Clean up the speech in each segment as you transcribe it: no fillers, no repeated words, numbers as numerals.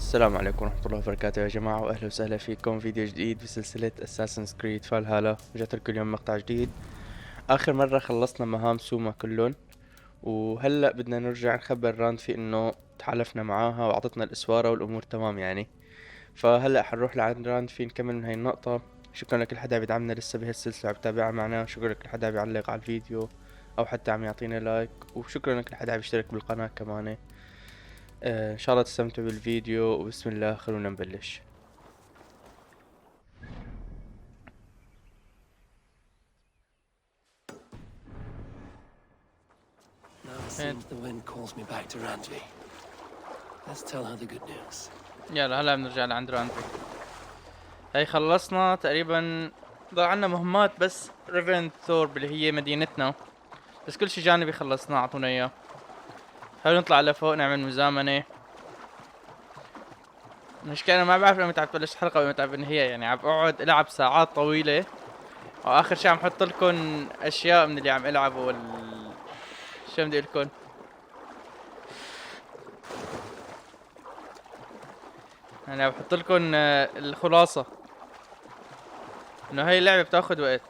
السلام عليكم ورحمة الله وبركاته يا جماعة، وأهلا وسهلا فيكم فيديو جديد بسلسلة Assassin's Creed فالهالا. رجعت لكم اليوم مقطع جديد. آخر مرة خلصنا مهام سوما كلهم، وهلأ بدنا نرجع نخبر راندفي إنه تحالفنا معاها وأعطتنا الإسوارة والأمور تمام يعني. فهلأ حنروح لعند راندفي نكمل من هاي النقطة. شكرا لكل حدا بيدعمنا لسه بهالسلسلة عم بتابعها معنا، شكرا لكل حدا بيعلق على الفيديو أو حتى عم يعطينا لايك، وشكرا لكل حدا عم يشترك بالقناة كمان. ان شاء الله تستمتعوا بالفيديو، وبسم الله خلونا نبلش. Now it seems the wind calls me back to Randvi. Let's tell her the good news. يلا هلا بنرجع لعند راندفي. هي خلصنا تقريبا، ضل عنا مهمات بس ريفن ثورب اللي هي مدينتنا، بس كل شي جانبي خلصناه اعطونا اياه. خلينا نطلع لفوق نعمل مزامنة. المشكلة انا ما بعرف امتى عم تبلش الحلقة وامتى عم بنهيها، يعني عم اقعد العب ساعات طويلة، واخر شي عم حط لكم اشياء من اللي عم العبه شو بدي لكم. يعني عم بحط لكم الخلاصة انه هاي اللعبة بتاخد وقت.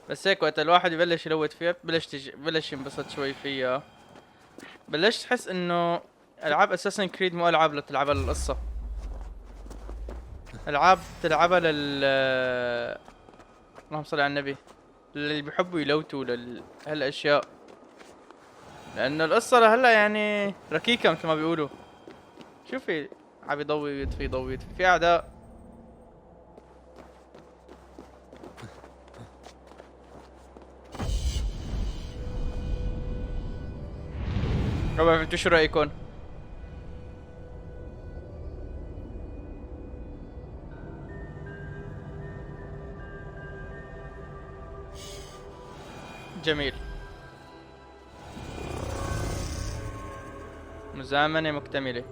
بس هيك وقت الواحد يبلش يلوت فيها بلش ينبسط شوي فيها. بلشت احس انه العاب اساسن كريد مو العاب لتلعبها للقصة، العاب تلعبها اللهم صل على النبي، اللي بيحبوا يلوتوا هالاشياء، لانه القصة لهلا يعني ركيكة مثل ما بيقولوا. شوفي عم يضوي يطفي يضوي يطفي في اعداء. ربع انتو شو رايكم؟ جميل. مزامنة مكتملة.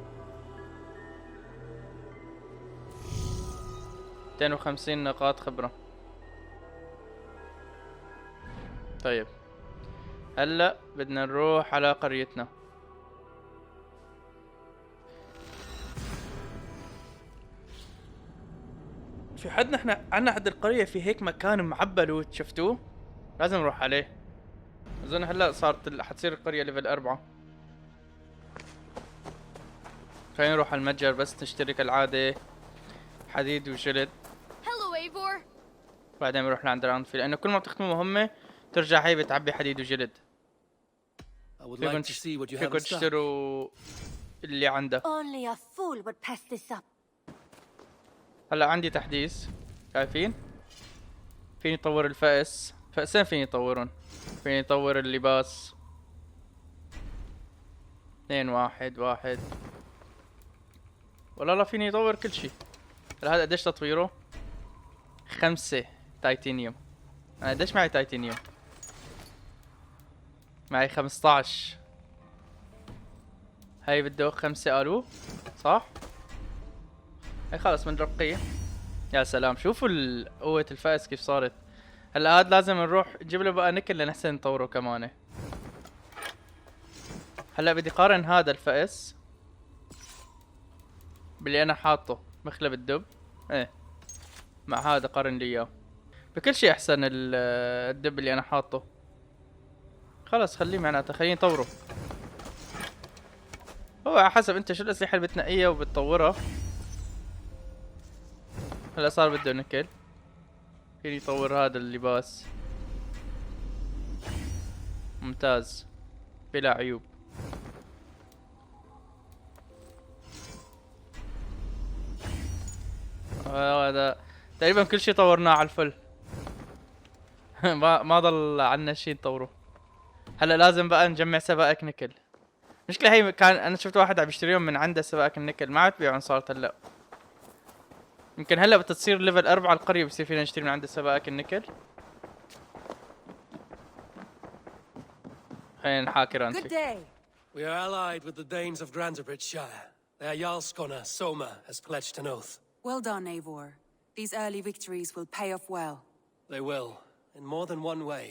250 نقاط خبرة. طيب هلا بدنا نروح على قريتنا. في حد نحن عنا حد القرية في هيك مكان معبى لوت، شفتوه؟ لازم نروح عليه. اظن هلا صارت حتصير القرية ليفل 4. خلينا نروح على المتجر بس نشتري كالعادة حديد وجلد، Hello, Eivor. بعدين بنروح لعند راندفي، لأنه كل ما بتختموا مهمة ترجع هي بتعبي حديد وجلد. I would فيكن like to see what you have فيكن in stock. تشتروا اللي عنده. Only a fool would pass this up. هلا عندي تحديث، شايفين؟ فيني اطور الفأس، فأسين فيني اطورهم. فيني اطور اللباس 2 1 1. والله لا فيني اطور كل شي. هلا هذا قديش تطويره؟ 5 تايتانيوم. انا قديش معي تايتانيوم؟ معي 15. هاي بده 5 قالوا صح؟ هاي خلص بنرقيه. يا سلام شوفوا قوة الفأس كيف صارت. هلا هاد لازم نروح نجيب له بقى نكل لنحسن نطوره كمان. هلا بدي قارن هذا الفأس باللي انا حاطه مخلب الدب، ايه، مع هذا قارن لي اياه. بكل شيء احسن الدب اللي انا حاطه. خلص خليه معناته، خليني نطوره. هو على حسب انت شو الاسلحة اللي بتنقيها وبتطورها. هلا صار بده نكل، فيني يطور هذا اللباس ممتاز بلا عيوب. هذا تقريبا كل شيء طورناه على الفل. ما ضل عنا شيء نطوره. هلا لازم بقى نجمع سبائك نكل. مشكلة هي كان انا شفت واحد عم يشتريهم من عنده سبائك النكل، ما عاد بيعون صارت هلا. يمكن هلا بتصير ليفل 4 القرية بصير فينا نشتري من عنده سبائك النكل. خلينا نحاكي Good رانتي. day. We are allied with the Danes of Granderbridgeshire. Their Jarlskona, Soma, has pledged an oath. Well done, Eivor. These early victories will pay off well. They will, in more than one way.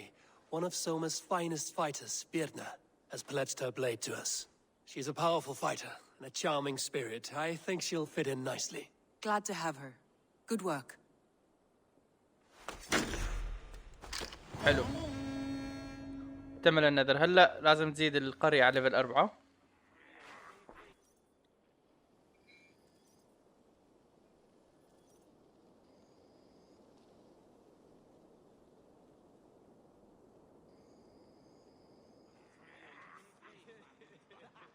One of Soma's finest fighters, Birna, has pledged her blade to us. She's a powerful fighter and a charming spirit. I think she'll fit in nicely. Glad to have her. Good work. حلو. اكتمل النذر. هلا لازم تزيد القرية على ليفل 4.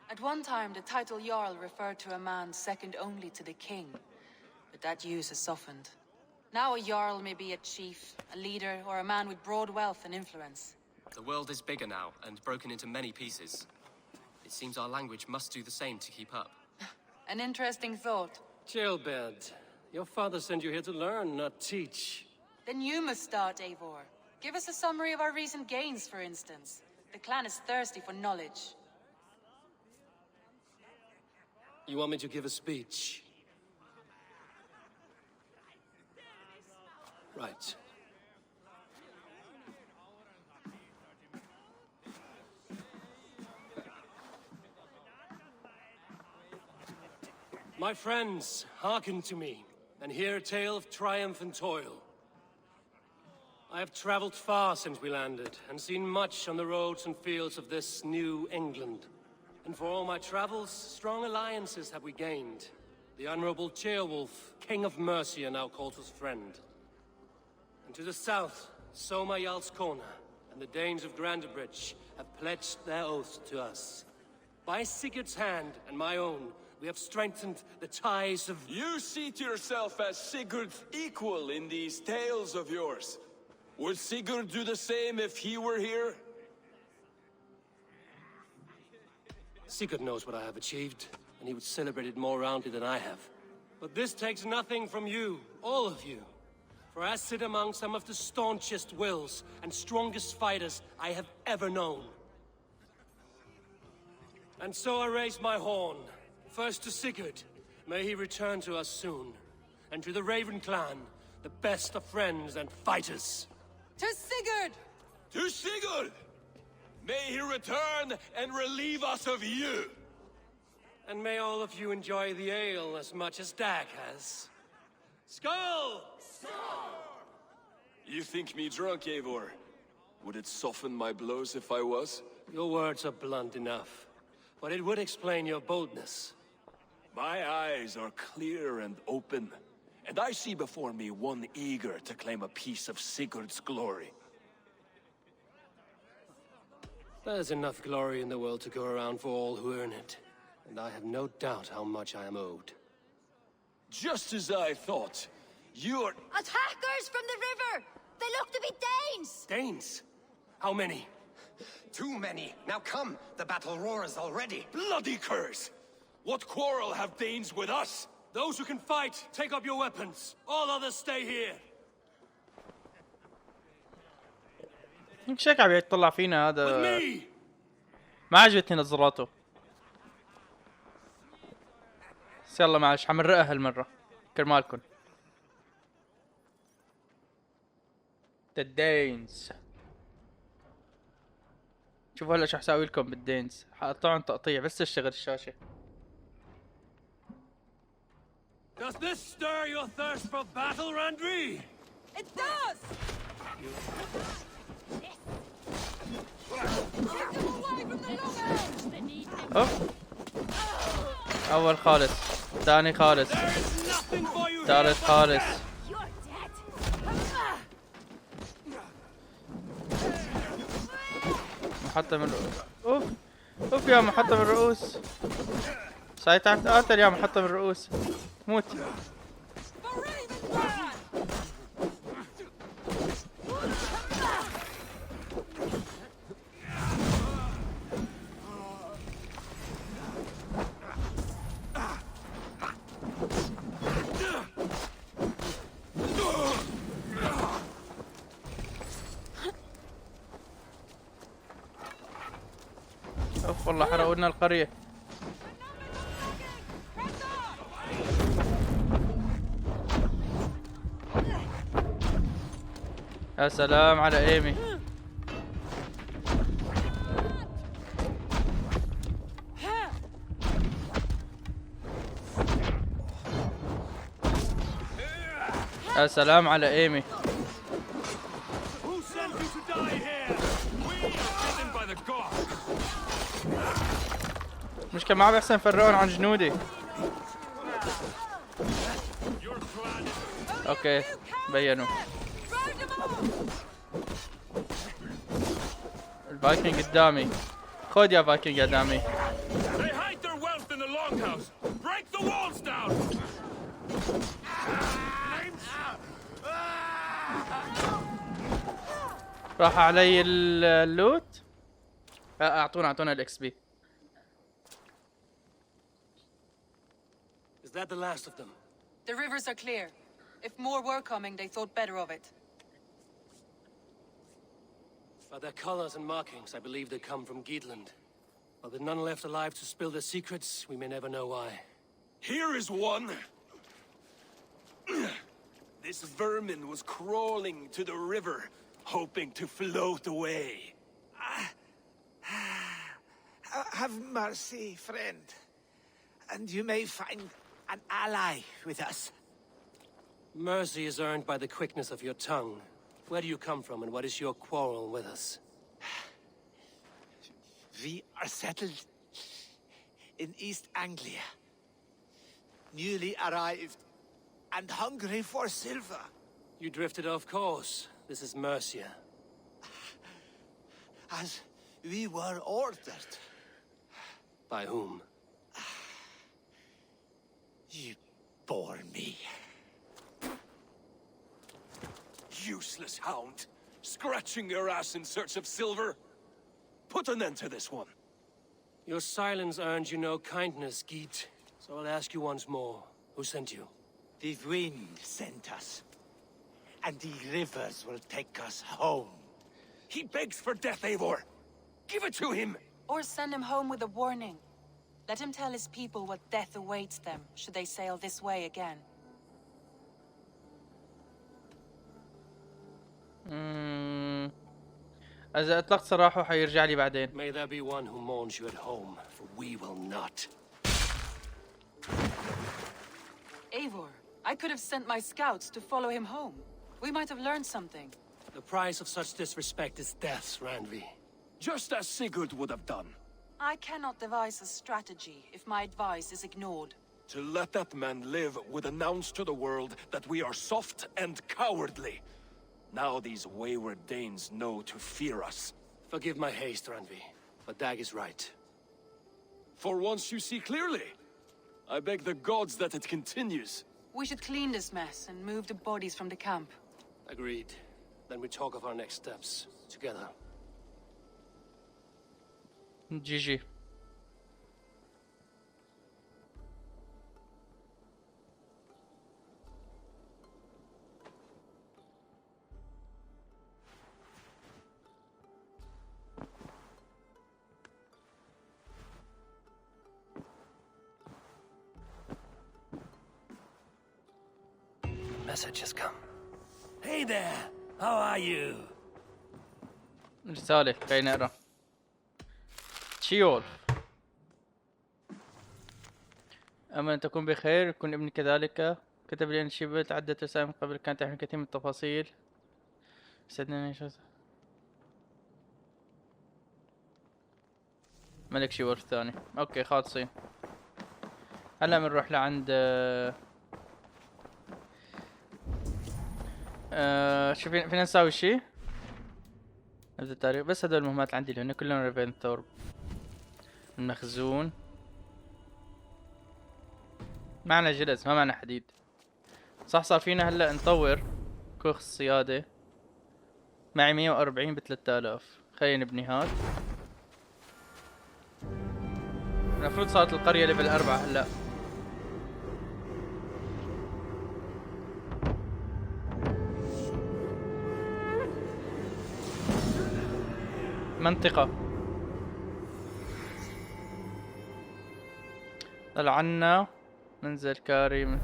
At one time, the title Jarl referred to a man second only to the king, but that use has softened. Now a Jarl may be a chief, a leader, or a man with broad wealth and influence. The world is bigger now, and broken into many pieces. It seems our language must do the same to keep up. An interesting thought. Chilbed, your father sent you here to learn, not teach. Then you must start, Eivor. Give us a summary of our recent gains, for instance. The clan is thirsty for knowledge. You want me to give a speech? Right. My friends, hearken to me, and hear a tale of triumph and toil. I have traveled far since we landed, and seen much on the roads and fields of this new England. And for all my travels, strong alliances have we gained. The Honorable Ceolwulf, King of Mercia, now calls us friend. And to the south, Soma Jarlskona and the Danes of Grandebridge have pledged their oath to us. By Sigurd's hand and my own, we have strengthened the ties of... You seat yourself as Sigurd's equal in these tales of yours. Would Sigurd do the same if he were here? Sigurd knows what I have achieved, and he would celebrate it more roundly than I have. But this takes nothing from you, all of you. For I sit among some of the staunchest wills and strongest fighters I have ever known. And so I raise my horn, first to Sigurd, may he return to us soon, and to the Raven clan, the best of friends and fighters. To Sigurd! To Sigurd! May he return and relieve us of you! And may all of you enjoy the ale as much as Dag has. Skull! You think me drunk, Eivor? Would it soften my blows if I was? Your words are blunt enough, but it would explain your boldness. My eyes are clear and open, and I see before me one eager to claim a piece of Sigurd's glory. There's enough glory in the world to go around for all who earn it, and I have no doubt how much I am owed. Just as I thought. You're... Attackers from the river! They look to be Danes! Danes? How many? Too many. Now come, the battle roars already. Bloody curse! What quarrel have Danes with us? Those who can fight, take up your weapons. All others stay here. شكله عم يطلع فينا With هذا. me! ما عجبتني نظراته. بس يلا معلش حمرقها هالمرة كرمالكن. The Danes. شوفوا هلا شو حساوي لكم بالدينز. حقطعهم تقطيع بس تشتغل الشاشة. Does this stir your thirst for battle, Randri? It does! اوف. اول خالص. ثاني خالص. There is nothing for you ثالث here. خالص. You're dead! محطم الرؤوس. اوف. اوف يا محطم الرؤوس. ساعتها تقاتل يا محطم الرؤوس. موت. اوف والله حرقوا لنا القرية. يا سلام على ايمي. يا سلام على ايمي. Who sent you to die here? We are given by the gods. مش كان معه بيحسن فرعون عن جنودي. Your clan is اوكي بينوا. الفايكنج قدامي. خود يا فايكنج قدامي. They hide their wealth in the longhouse. Break the walls down. راح علي اللوت. اعطونا الاكس بي. Is that the last of them? The rivers are clear. If more were coming, they thought better of it. By their colors and markings, I believe they come from Geatland. But with none left alive to spill their secrets, we may never know why. Here is one. This vermin was crawling to the river, hoping to float away. Have mercy, friend. And you may find an ally with us. Mercy is earned by the quickness of your tongue. Where do you come from, and what is your quarrel with us? We are settled in East Anglia. Newly arrived and hungry for silver. You drifted off course. This is Mercia. As we were ordered. By whom? You bore me. Useless hound. Scratching your ass in search of silver. Put an end to this one. Your silence earned you no kindness, Geet. So I'll ask you once more. Who sent you? The wind sent us. And the rivers will take us home. He begs for death, Eivor. Give it to him. Or send him home with a warning. Let him tell his people what death awaits them, should they sail this way again. إذا أطلقت سراحه حيرجع لي بعدين. May there be one who mourns you at home, for we will not. Eivor, I could have sent my scouts to follow him home. We might have learned something. The price of such disrespect is death, Randvi. Just as Sigurd would have done. I cannot devise a strategy if my advice is ignored. To let that man live would announce to the world that we are soft and cowardly. Now these wayward Danes know to fear us. Forgive my haste, Randvi, but Dag is right. For once you see clearly. I beg the gods that it continues. We should clean this mess and move the bodies from the camp. Agreed. Then we talk of our next steps, together. GG. Message has come. Hey there! How are you? رسالة كي نقرا. تشيول. أما أن تكون بخير يكون ابني كذلك. كتب لي أن شبت عدة رسائل من قبل كانت تحمل كثير من التفاصيل. سعدني ملك شيور الثاني. اوكي خالصين. هلا بنروح لعند شو فينا نساوي شي؟ نبدأ التاريخ. بس هدول المهمات اللي عندي اللي هن كلهم ريفين ثورب. المخزون. معنا جلس ما معنا حديد. صح صار فينا هلا نطور كوخ الصيادة. معي 140 ب3000. خلينا نبني هاد. المفروض صارت القرية ليفل 4 هلا. منطقة طلعنا ننزل كاري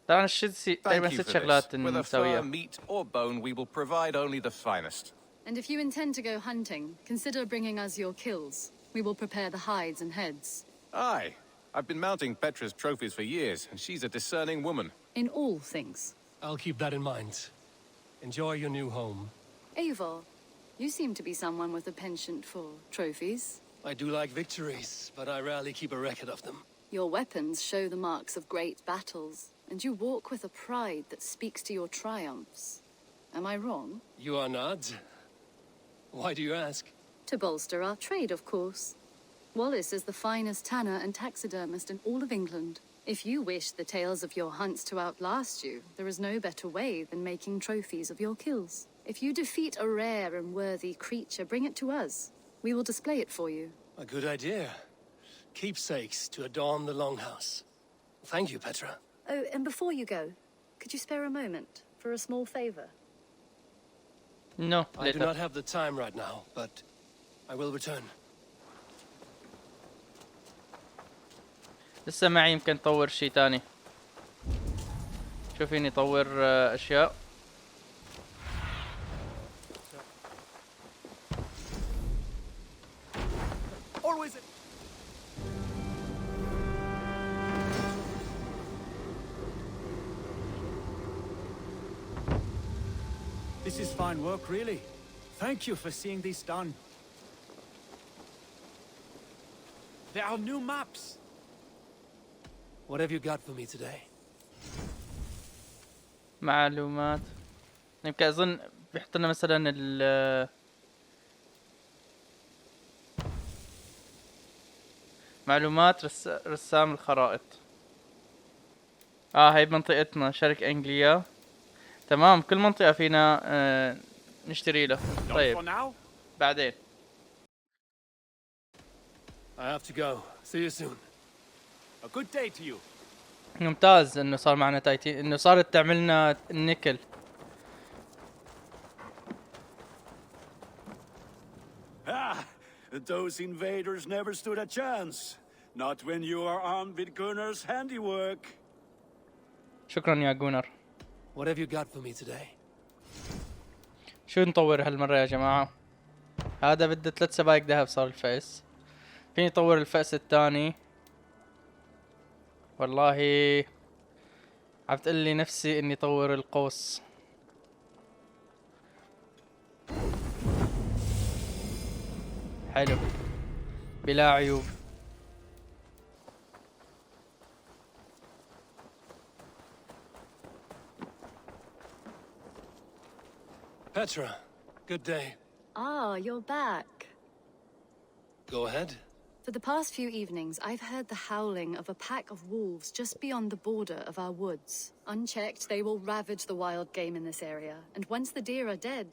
طبعا الشيء تقريبا 6 شغلات نسويها. Meat or bone, we will provide only the finest. And if you intend to go hunting, consider bringing us your kills. We will prepare the hides and heads. Aye, I've been mounting Petra's trophies for years, and she's a discerning woman. In all things. I'll keep that in mind. Enjoy your new home. Eivor, you seem to be someone with a penchant for trophies. I do like victories, but I rarely keep a record of them. Your weapons show the marks of great battles, and you walk with a pride that speaks to your triumphs. Am I wrong? You are not. Why do you ask? To bolster our trade, of course. Wallace is the finest tanner and taxidermist in all of England. If you wish the tales of your hunts to outlast you, there is no better way than making trophies of your kills. If you defeat a rare and worthy creature, bring it to us. We will display it for you. A good idea. Keepsakes to adorn the longhouse. Thank you, Petra. Oh, and before you go, could you spare a moment for a small favor? No, I do later. not have the time right now, but I will return. لسه معي يمكن اطور شي تاني. شوف فيني اطور اشياء. Always. This is fine work, really. Thank you for seeing this done. There are new maps. What have you got for me today? معلومات. يمكن اظن بيحط لنا مثلا معلومات رسام الخرائط. هاي بمنطقتنا شرق انجليا. تمام، كل منطقة فينا نشتري له. طيب بعدين. I have to go. See you soon. A good day to you. ممتاز انه صار معنا تايتين، انه صارت تعملنا النيكل. Those invaders never stood a chance. Not when you are armed with Gunnar's handiwork. شكرا يا جونر. What have you got for me today? شو نطور هالمرة يا جماعة؟ هذا بده 3 سبايك ذهب صار الفأس. فيني اطور الفأس الثاني. والله عم تقلي نفسي اني اطور القوس. حلو بلا عيوب. Petra, good day. Ah, you're back. Go ahead. For the past few evenings, I've heard the howling of a pack of wolves just beyond the border of our woods. Unchecked, they will ravage the wild game in this area, and once the deer are dead,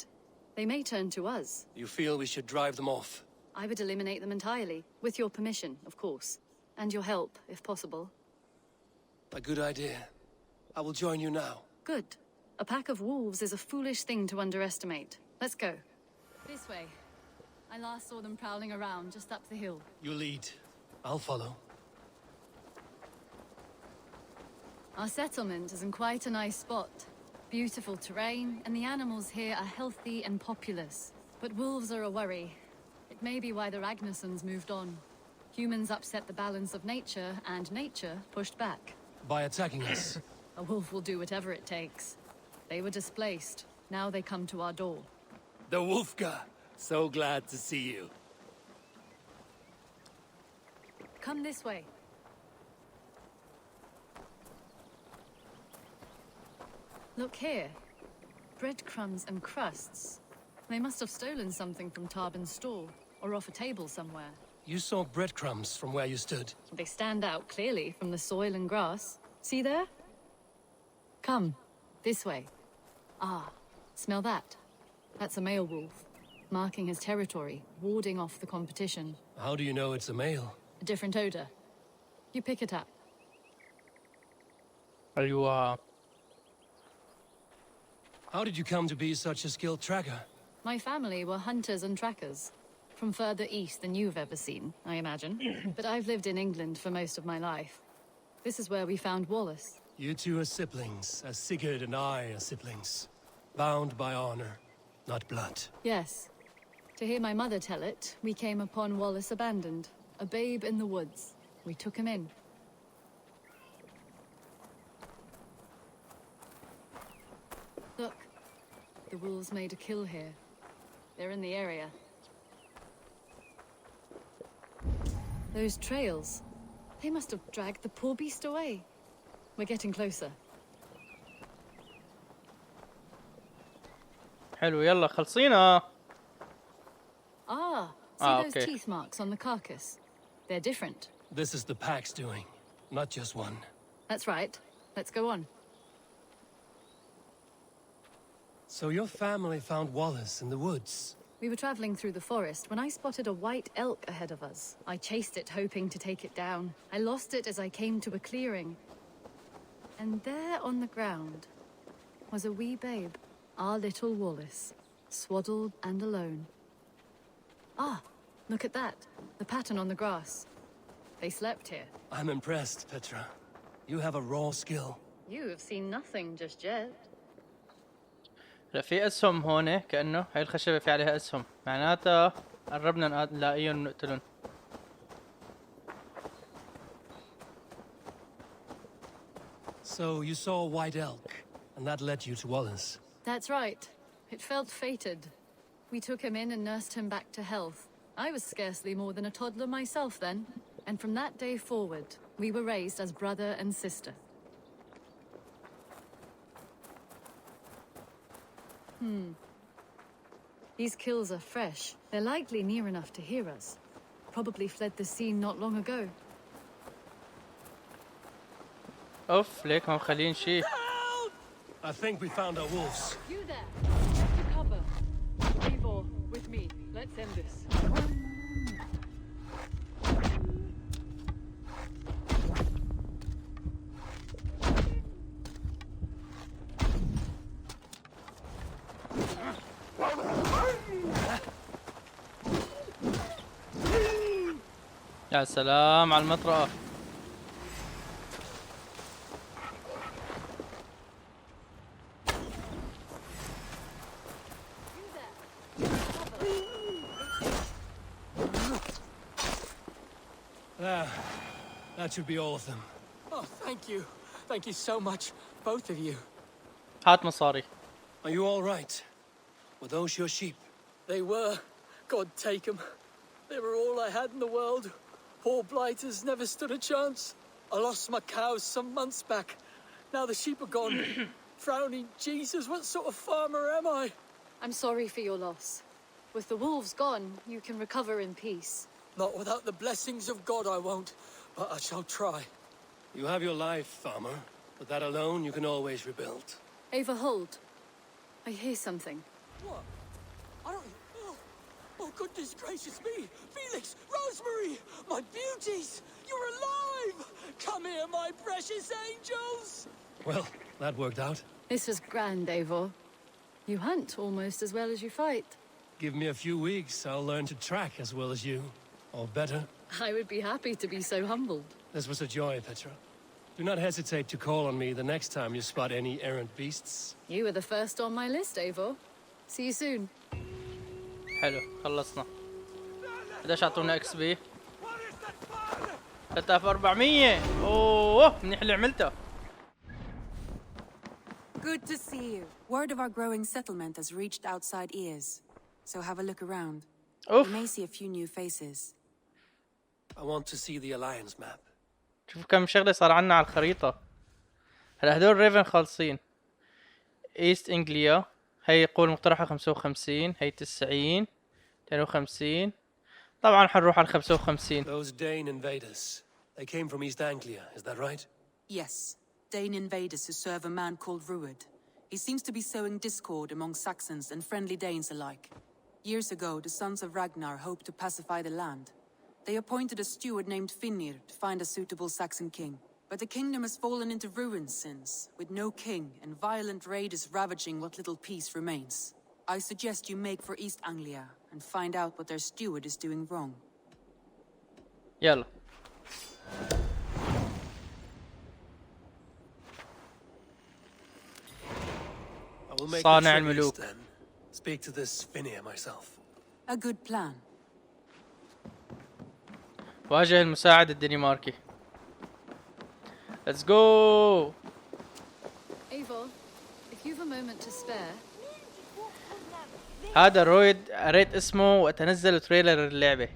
they may turn to us. You feel we should drive them off? I would eliminate them entirely, with your permission, of course, and your help, if possible. A good idea. I will join you now. Good. A pack of wolves is a foolish thing to underestimate. Let's go. This way. I last saw them prowling around just up the hill. You lead. I'll follow. Our settlement is in quite a nice spot. Beautiful terrain, and the animals here are healthy and populous. But wolves are a worry. It may be why the Ragnarsons moved on. Humans upset the balance of nature, and nature pushed back. By attacking us? A wolf will do whatever it takes. They were displaced. Now they come to our door. The Wolfka! So glad to see you. Come this way. Look here. Breadcrumbs and crusts. They must have stolen something from Tarbin's store, or off a table somewhere. You saw breadcrumbs from where you stood. They stand out clearly from the soil and grass. See there? Come, this way. Ah, smell that? That's a male wolf, marking his territory, warding off the competition. How do you know it's a male? A different odor. You pick it up. أيوة. How did you come to be such a skilled tracker? My family were hunters and trackers. From further east than you've ever seen, I imagine. But I've lived in England for most of my life. This is where we found Wallace. You two are siblings, as Sigurd and I are siblings. Bound by honor, not blood. Yes. To hear my mother tell it, we came upon Wallace abandoned. A babe in the woods. We took him in. Look, the wolves made a kill here. They're in the area. Those trails, they must have dragged the poor beast away. We're getting closer. حلو يلا خلصينا. See those okay. teeth marks on the carcass? They're different. This is the pack's doing, not just one. That's right. Let's go on. So your family found Wallace in the woods. We were traveling through the forest when I spotted a white elk ahead of us. I chased it, hoping to take it down. I lost it as I came to a clearing. And there on the ground was a wee babe, our little Wallace, swaddled and alone. Look at that. The pattern on the grass. They slept here. I'm impressed, Petra. You have a raw skill. You have seen nothing just yet. لا في اسهم هون كأنه هاي الخشبة في عليها اسهم معناتها قربنا نلاقيهم نقتلهم. So you saw a white elk, and that led you to Wallace. That's right. It felt fated. We took him in and nursed him back to health. I was scarcely more than a toddler myself then. And from that day forward, we were raised as brother and sister. These kills are fresh. They're likely near enough to hear us. Probably fled the scene not long ago. اوف ليك ما مخلين شيء. I think we found our wolves. You there! Get to cover. Eivor, with me. Let's end this. يا سلام على المطرقة. That should be all of them. Oh, thank you. Thank you so much, both of you. هات مصاري. Are you all right? Were those your sheep? They were. God take them. They were all I had in the world. Poor blighters never stood a chance. I lost my cows some months back. Now the sheep are gone. Frowning Jesus, what sort of farmer am I? I'm sorry for your loss. With the wolves gone, you can recover in peace. Not without the blessings of God, I won't. But I shall try. You have your life, farmer. But that alone you can always rebuild. Ava, hold. I hear something. What? I don't... Oh, goodness gracious me! Felix! Rosemary! My beauties! You're alive! Come here, my precious angels! Well, that worked out. This was grand, Eivor. You hunt almost as well as you fight. Give me a few weeks, I'll learn to track as well as you. Or better. I would be happy to be so humbled. This was a joy, Petra. Do not hesitate to call on me the next time you spot any errant beasts. You were the first on my list, Eivor. See you soon. حلو خلصنا. قديش اعطونا اكس بي؟ 3400. اوه منيح اللي عملته. Good to see you. Word of our growing settlement has reached outside ears. So have a look around. Oof. You may see a few new faces. I want to see the Alliance map. شوف كم شغلة صار عنا على الخريطة. هلا هدول ريفن خالصين. ايست انجليا هي يقول مقترحة 55 هي 90 52 طبعا حنروح على 55. Those Dane invaders. They came from East Anglia, is that right? Yes, Dane invaders who serve a man called Ruud. He seems to be sowing discord among Saxons and friendly Danes alike. Years ago, the sons of Ragnar hoped to pacify the land. They appointed a steward named Finnir to find a suitable Saxon king. But the kingdom has fallen into ruins since, with no king and violent raiders ravaging what little peace remains. I suggest you make for East Anglia and find out what their steward is doing wrong. يلا. I will make صانع a الملوك. then. Speak to this Finnir myself. A good plan. واجه المساعد الدنماركي. Let's go. Eivor, if you've a moment to spare. هذا رويد قريت اسمه وقت نزلوا تريلر اللعبة،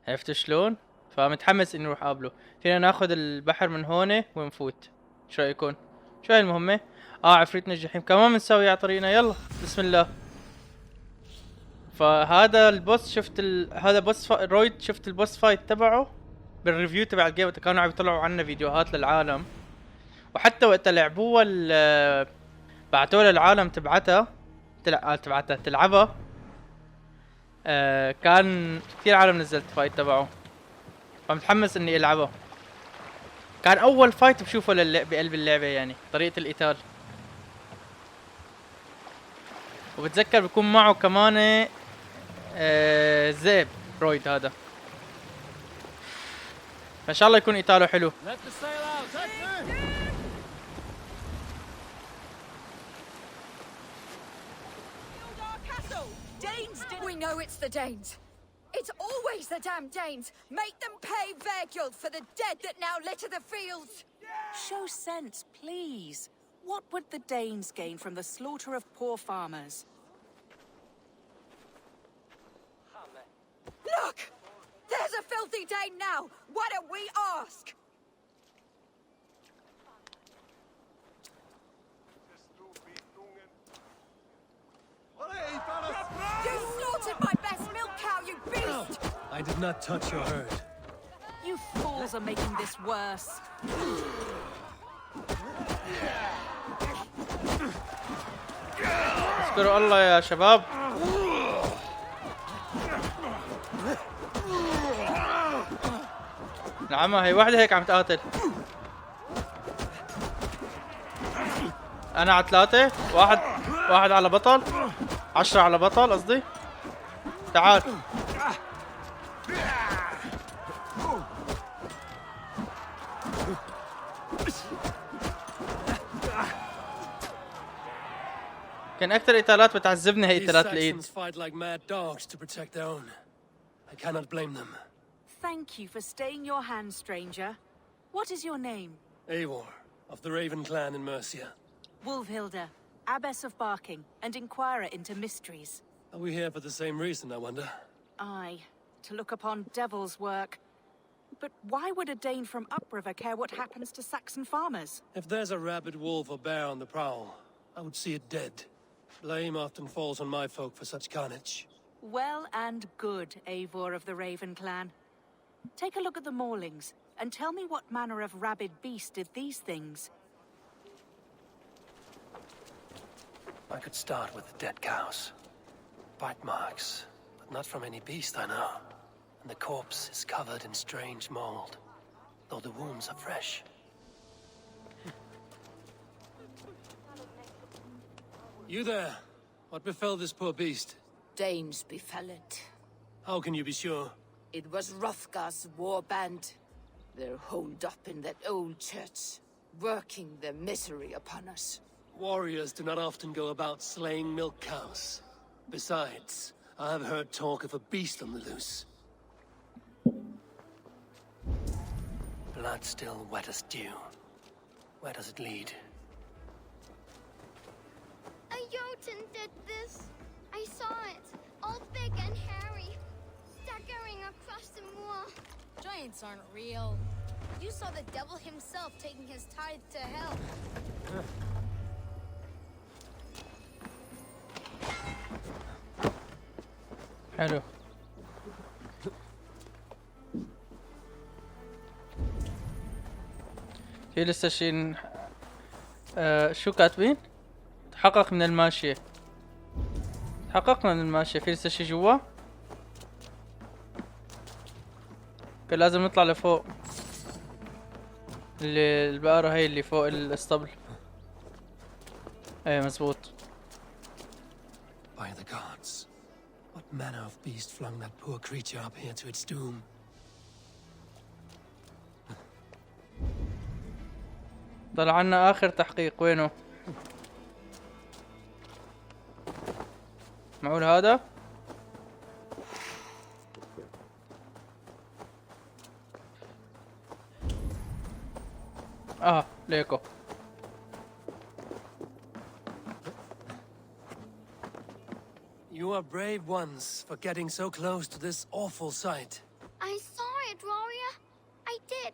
عرفت شلون؟ فمتحمس اني اروح اقابله. فينا ناخذ البحر من هون ونفوت، شو رايكم؟ شو هاي المهمة؟ عفريتنا الجحيم كمان بنسوي على طريقنا. يلا بسم الله. فهذا البوس شفت هذا بوس رويد شفت البوس فايت تبعه بالريفيو تبع الجيم، كانوا عم يطلعوا عنا فيديوهات للعالم، وحتى وقت لعبوها بعتوها للعالم تبعتها تلعبها. كان كثير عالم نزلت فايت تبعه، فمتحمس اني العبه. كان اول فايت بشوفه بقلب اللعبة، يعني طريقة القتال. وبتذكر بكون معه كمان ذئب رويد هذا، فان شاء الله يكون قتاله حلو. We know it's the Danes. It's always the damn Danes. Make them pay Vergil for the dead that now litter the fields. Show sense, please. What would the Danes gain from the slaughter of poor farmers? Look! There's a filthy Dane now. Why don't we ask? You slaughtered my best milk cow, you beast! I did not touch your herd. You fools are making this worse. اذكروا الله يا شباب. نعم هي واحدة هيك عم تقاتل. انا على 3، واحد على بطل، 10 على بطل قصدي. تعال. كان اكثر قتالات بتعذبني هي قتالات الايد. fight like mad dogs to protect their own. I cannot blame them. Thank you for staying your hand, stranger. What is your name? Eivor, of the Raven clan in Mercia. Wolfhilda, Abbess of Barking, and Inquirer into mysteries. Are we here for the same reason, I wonder? Aye, to look upon devil's work. But why would a Dane from upriver care what happens to Saxon farmers? If there's a rabid wolf or bear on the prowl, I would see it dead. Blame often falls on my folk for such carnage. Well and good, Eivor of the Raven clan. Take a look at the maulings, and tell me what manner of rabid beast did these things. I could start with the dead cows. Bite marks, but not from any beast I know. And the corpse is covered in strange mold, though the wounds are fresh. You there? What befell this poor beast? Danes befell it. How can you be sure? It was Hrothgar's war band. They're holed up in that old church, working their misery upon us. Warriors do not often go about slaying milk cows. Besides, I have heard talk of a beast on the loose. Blood still wet as dew. Where does it lead? A Jotun did this. I saw it. All big and hairy. Staggering across the moor. Giants aren't real. You saw the devil himself taking his tithe to hell. حلو. في لسه شي شو كاتبين؟ تحقق من الماشية. تحققنا من الماشية. في لسه شي جوا؟ كان لازم نطلع لفوق. البقرة هي اللي فوق الاسطبل. ايه مزبوط. By the gods, what manner of beast flung that poor creature up here to its doom? طلع عنا آخر تحقيق. وينه؟ معقول هذا؟ ليكو. are brave ones for getting so close to this awful sight. I saw it, warrior. I did.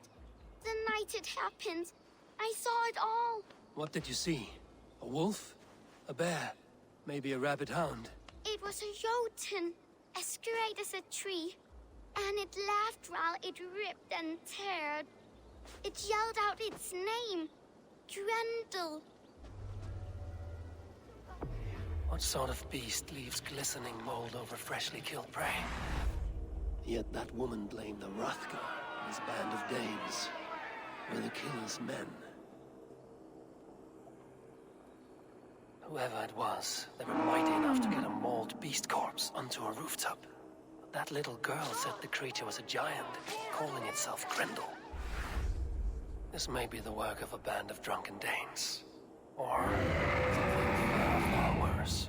The night it happened. I saw it all. What did you see? A wolf? A bear? Maybe a rabid hound? It was a jotun, as straight as a tree. And it laughed while it ripped and teared. It yelled out its name. Grendel. What sort of beast leaves glistening mold over freshly killed prey? Yet that woman blamed the Hrothgar and his band of Danes. Were the killer's men. Whoever it was, they were mighty enough to get a mauled beast corpse onto a rooftop. But that little girl said the creature was a giant, calling itself Grendel. This may be the work of a band of drunken Danes. Or something far worse.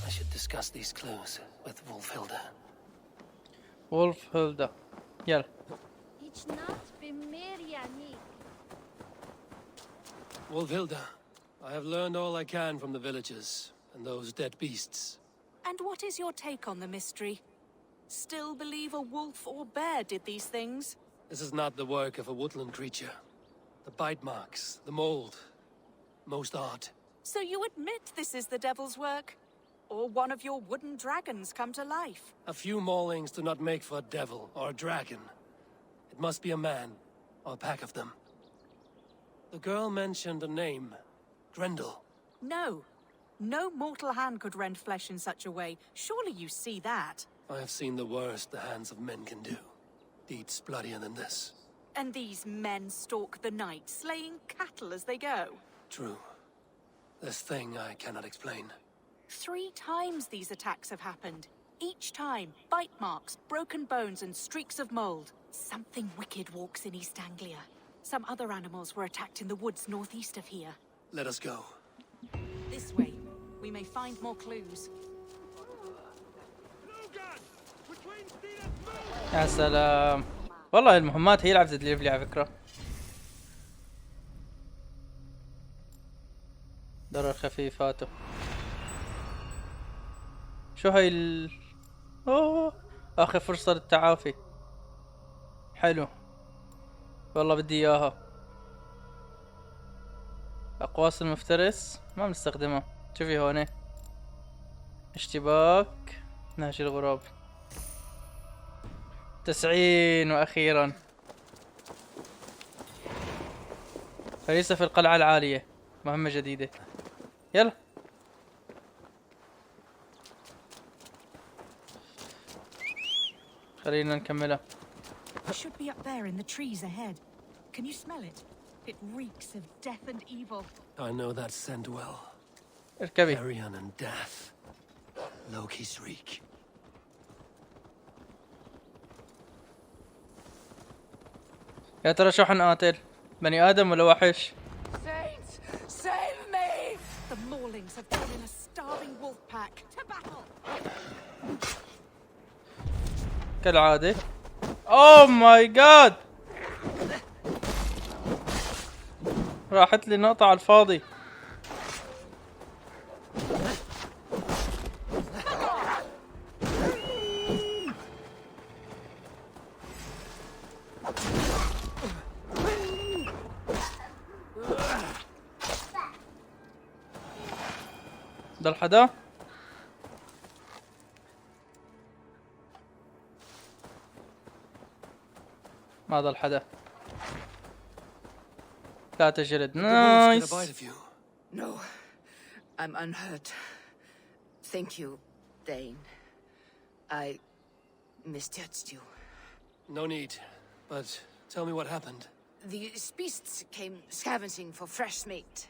I should discuss these clues with Wolfhilda. Wolfhilda. يلا. It's not Bimiriani. Wolfhilda, I have learned all I can from the villagers and those dead beasts. And what is your take on the mystery? Still believe a wolf or bear did these things? This is not the work of a woodland creature. The bite marks, the mold, most odd. So you admit this is the devil's work? Or one of your wooden dragons come to life? A few maulings do not make for a devil or a dragon. It must be a man, or a pack of them. The girl mentioned a name, Grendel. No. No mortal hand could rend flesh in such a way. Surely you see that. I have seen the worst the hands of men can do. Deeds bloodier than this. And these men stalk the night, slaying cattle as they go. True. This thing I cannot explain. 3 times these attacks have happened. Each time, bite marks, broken bones, and streaks of mold. Something wicked walks in East Anglia. Some other animals were attacked in the woods northeast of here. Let us go. This way. We may find more clues. يا سلام. والله المهمات هي اللي عم تدليف لي على فكرة. ضرر خفيفاته. شو هاي اوه اخر فرصة للتعافي. حلو. والله بدي اياها. اقواس المفترس ما بنستخدمها. شوفي هون اشتباك نهج الغراب 90 واخيرا فريسة في القلعة العالية مهمة جديدة يلا خلينا نكملها. It should be up there in the trees ahead. Can you smell it? It reeks of death and evil. I know that scent well. اركبي. Carrion and death. Loki's reek. يا ترى شو حنقاتل؟ بني آدم ولا وحش؟ Saints, save me! The Maulings have drawn in a starving wolf pack. To battle! كالعادة. اوه ماي جاد! راحت لي نقطة على الفاضي. ضل حدا؟ ما ضل حدا. لا تجلد. نايس. No, I'm unhurt. Thank you, Dane. I misjudged you. No need, but tell me what happened. These beasts came scavenging for fresh meat.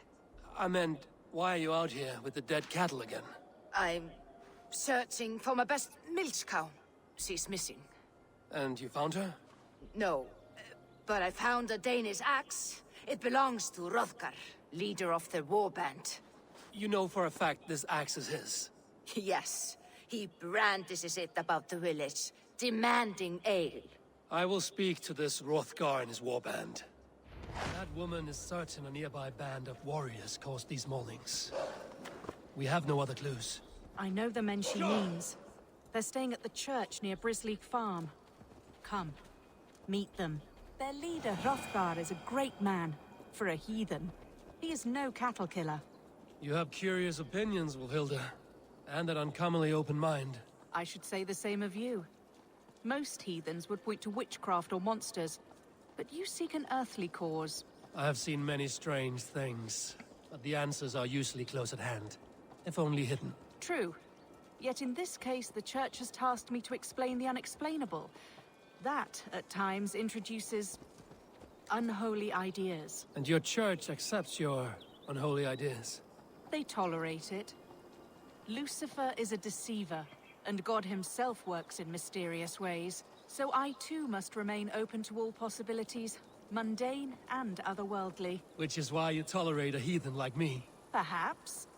I meant, why are you out here with the dead cattle again? I'm searching for my best milch cow. She's missing. And you found her? No, but I found a Danish axe. It belongs to Hrothgar, leader of the war band. You know for a fact this axe is his? Yes, he brandishes it about the village, demanding ale. I will speak to this Hrothgar and his warband. That woman is certain a nearby band of warriors caused these maulings. We have no other clues. I know the men she means. They're staying at the church near Brisleek Farm. Come, meet them. Their leader, Hrothgar, is a great man. For a heathen. He is no cattle killer. You have curious opinions, Wolfhilda. And an uncommonly open mind. I should say the same of you. Most heathens would point to witchcraft or monsters, but you seek an earthly cause. I have seen many strange things, but the answers are usually close at hand, if only hidden. True. Yet in this case, the Church has tasked me to explain the unexplainable. That, at times, introduces unholy ideas. And your church accepts your unholy ideas? They tolerate it. Lucifer is a deceiver, and God himself works in mysterious ways. So I too must remain open to all possibilities, mundane and otherworldly. Which is why you tolerate a heathen like me. Perhaps.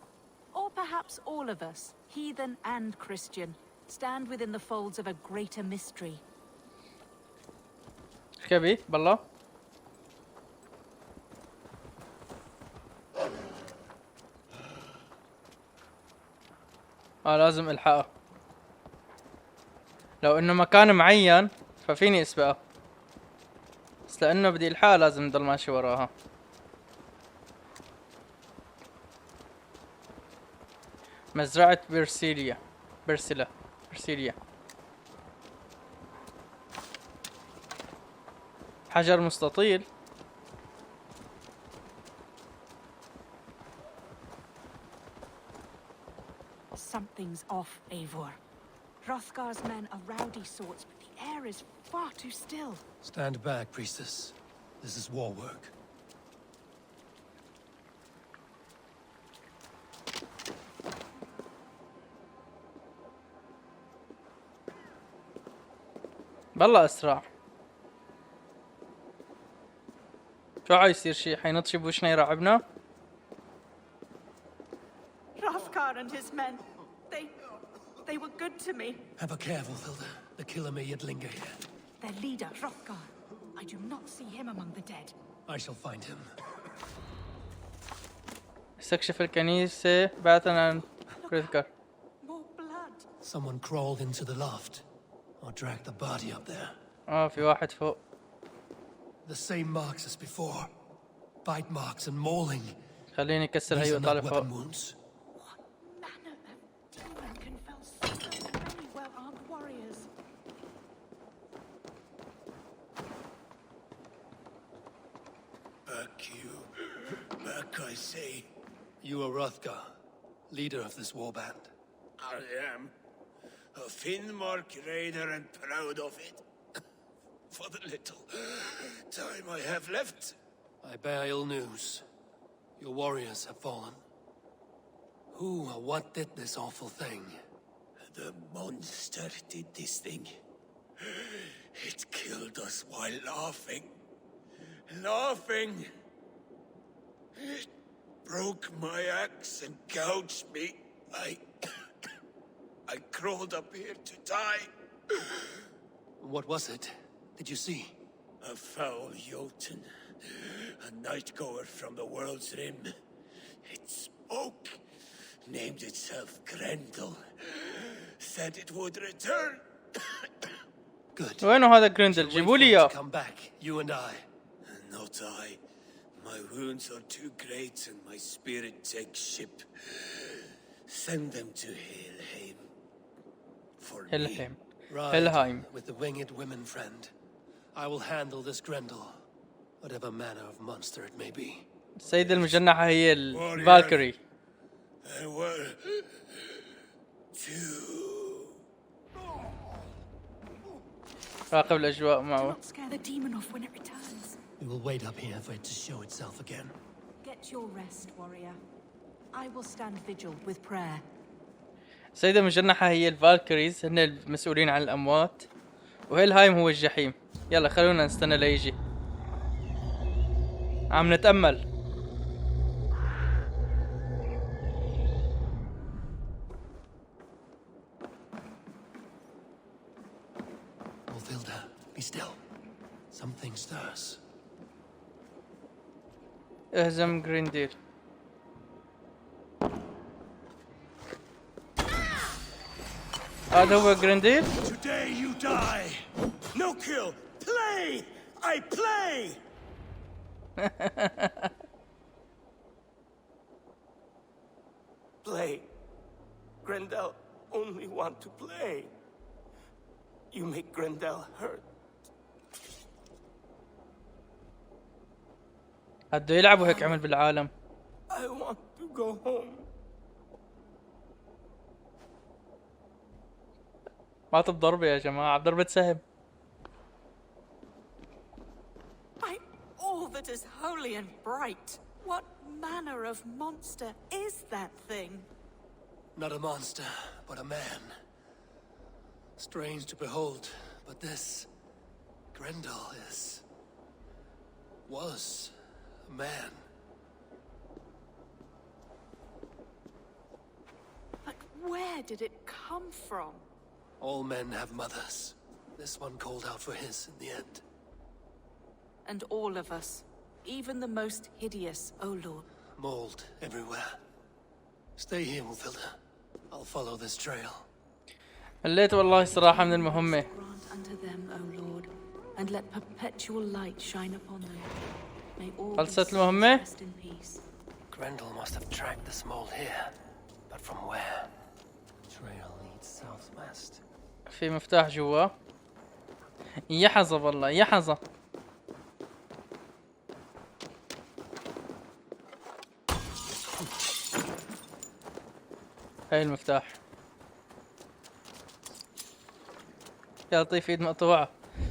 Or perhaps all of us, heathen and Christian, stand within the folds of a greater mystery. كبي بالله لازم الحقه. لو انه مكان معين ففيني اسبقه، بس لانه بدي الحقه لازم نضل ماشي وراها. مزرعة برسيليا. حجر مستطيل. Something's off, Eivor. Hrothgar's men are rowdy sorts, but the air is far too still. Stand back, priestess. This is war work. بالله اسرع. شو عايصير شي حينط شي بوشنا يرعبنا؟ Hrothgar and his men, they were good to me. Have a care, Wolfhilda. The killer may yet linger here. Their leader, Hrothgar. I do not see him among the dead. I shall find him. استكشف الكنيسة بعثا عن هروثغار. More blood. Someone crawled into the loft, or dragged the body up there. في واحد فوق. The same marks as before. Bite marks and mauling. خليني أكسر هي وطالع فوق. Wounds. Back, I say. You are Hrothgar, leader of this warband. I am. A Finnmark raider and proud of it. For the little time I have left. I bear ill news. Your warriors have fallen. Who or what did this awful thing? The monster did this thing. It killed us while laughing. Laughing! It broke my axe and gouged me. I crawled up here to die. What was it? Did you see? A foul Jotun. A night-goer from the world's rim. It spoke. Named itself Grendel. Said it would return. Good. وينه هذا جريندل؟ جيبوا لي اياه. Come back, you and I. Not I. My wounds are too great and my spirit takes ship. Send them to Helheim. For Helheim. Ride Helheim. with the winged women friend. I will handle this Grendel, whatever manner of monster it may be. السيدة المجنحة هي الفالكري. There were two. راقب الأجواء معه. Don't scare the demon off when it returns. We will wait up here for it to show itself again. Get your rest, warrior. I will stand vigil with prayer. السيدة المجنحة هي الفالكريز، هن المسؤولين عن الأموات، وهيلهايم هو الجحيم. يلا خلونا نستنى ليجي. عم نتأمل. Wolfhilda, be still. Something stirs. اهزم جرينديل. هذا هو جرينديل. Today you die. No kill. Play. I play. Play. Grendel only want to play. You make Grendel hurt. هدو يلعبوا هيك عمل بالعالم. I want to go home. ماتوا بضربة يا جماعة، بضربة سهم. By all that is holy and bright, what manner of monster is that thing? Not a monster, but a man. Strange to behold, but this Grendel was a man. But where did it come from? All men have mothers. This one called out for his in the end. And all of us, even the most hideous, O Lord. Mold everywhere. Stay here, Mufilda. I'll follow this trail. مليت والله الصراحة من المهمة. Grant unto them, O Lord, and let perpetual light shine upon them. May all خلصت المهمة؟ rest in peace. Grendel must have tracked this mold here. But from where? Trail leads southwest. في مفتاح جوا. يحظى والله يحظى. هاي المفتاح. يعطيه ايد مقطوعة.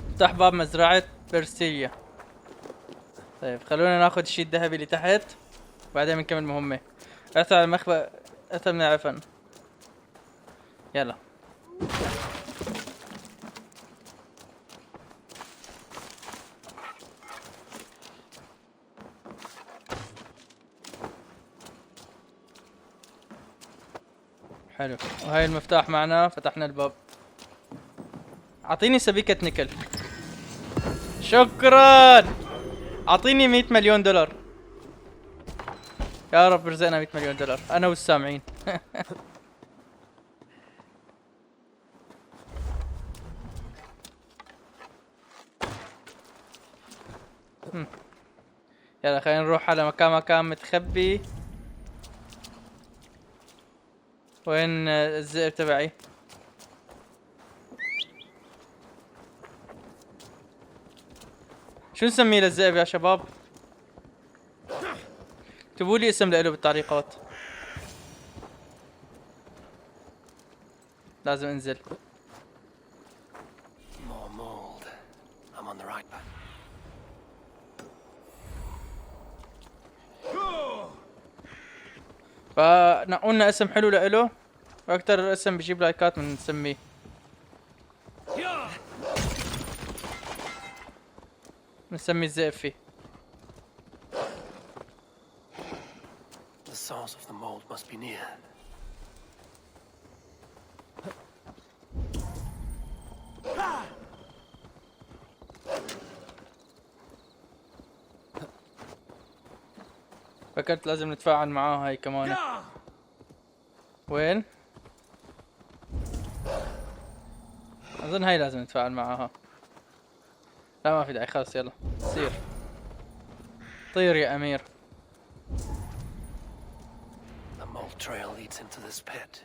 افتح باب مزرعة برسيليا. طيب خلونا ناخذ الشيء الذهبي اللي تحت وبعدين بنكمل المهمة. اثر على المخبأ، اثر من العفن. يلا. حلو، وهاي المفتاح معنا، فتحنا الباب. اعطيني سبيكة نيكل. شكرا. اعطيني 100 مليون دولار. يا رب رزقنا 100 مليون دولار انا والسامعين. يلا خلينا نروح على مكان متخبي. وين الذئب تبعي؟ شو نسميه للذئب يا شباب؟ اكتبوا لي اسم له بالتعليقات. لازم انزل. More mold. I'm on the right path. فنقولنا اسم حلو لإله، واكتر اسم بجيب لايكات من نسميه. نسمي الذئب فيه. The source of the mold must be near. فكرت لازم نتفاعل معاه هاي كمان. وين؟ اظن هاي لازم نتفاعل معاها. لا ما في داعي، خلاص يلا سير. طير يا امير. The mold trail leads into this pit.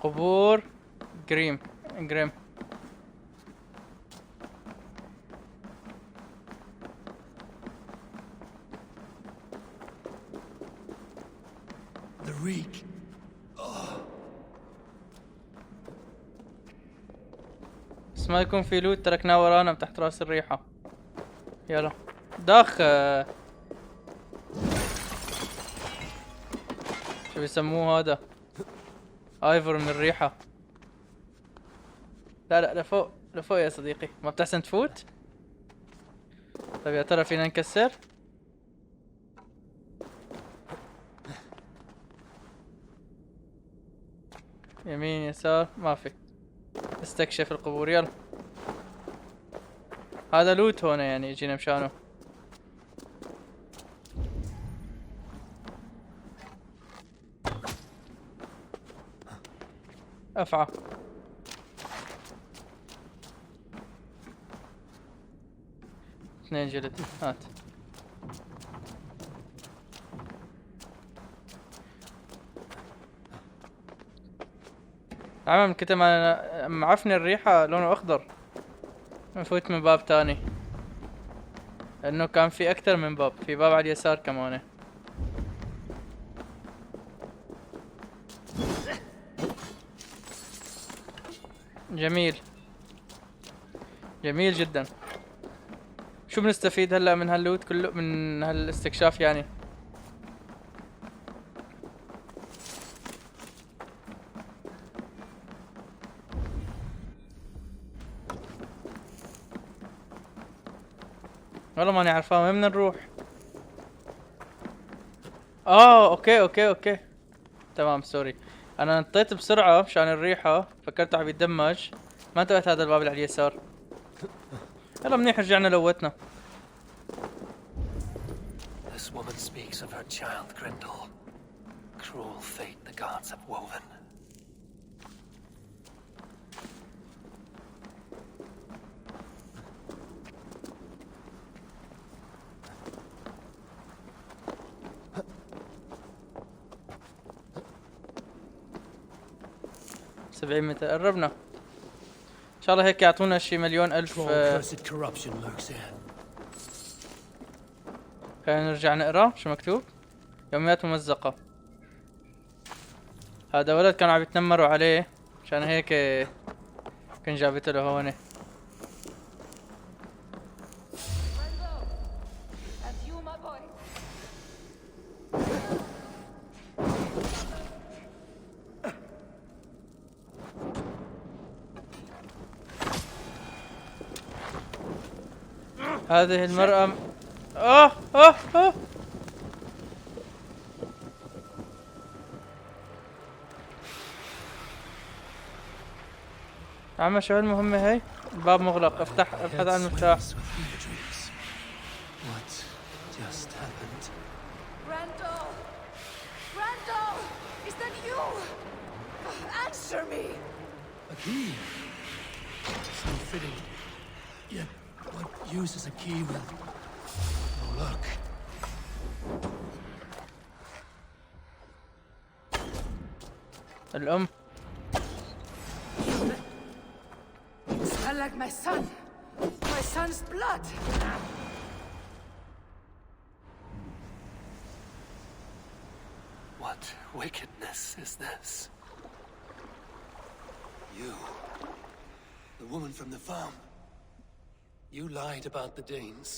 قبور جريم. The reek. بس ما يكون في لوت تركناه ورانا تحت راس الريحة. يلا داخ. شو بيسموه هذا؟ ايفر من الريحة. لا لفوق يا صديقي، ما بتحسن تفوت؟ طيب يا ترى فينا نكسر؟ يمين يسار ما في. استكشف القبور يلا. هذا لوت هون يعني جينا مشانه. افعى. اثنين جلد هات. عمم كنت معفني الريحة لونه اخضر. نفوت من باب تاني لانه كان في اكتر من باب، في باب على اليسار كمان. جميل جميل جدا. شو بنستفيد هلا من هاللوت كله، من هالاستكشاف يعني؟ والله ماني عارفان وين بدنا نروح. اوكي تمام سوري، انا نطيت بسرعة مشان الريحة، فكرت عم يتدمج، ما انتبهت هذا الباب اللي على اليسار. يلا منيح رجعنا لوتنا. This woman speaks of her child Grendel. Cruel fate the gods have woven. سبعين متر قربنا. ان شاء الله هيك يعطونا شي مليون الف. خلينا نرجع نقرا شو مكتوب. يوميات ممزقة. هذا ولد كانوا عم يتنمروا عليه عشان هيك كان جابته له هون. هذه المرأة عم شو المهمة هي؟ الباب مغلق، افتح ابحث عن المفتاح. Grendel! Is that you? Answer me! A key. So fitting. Yet, what use is a key with no luck? الأم. Smell like my son. My son's blood. What wickedness is this? You, the woman from the farm. You lied about the Danes.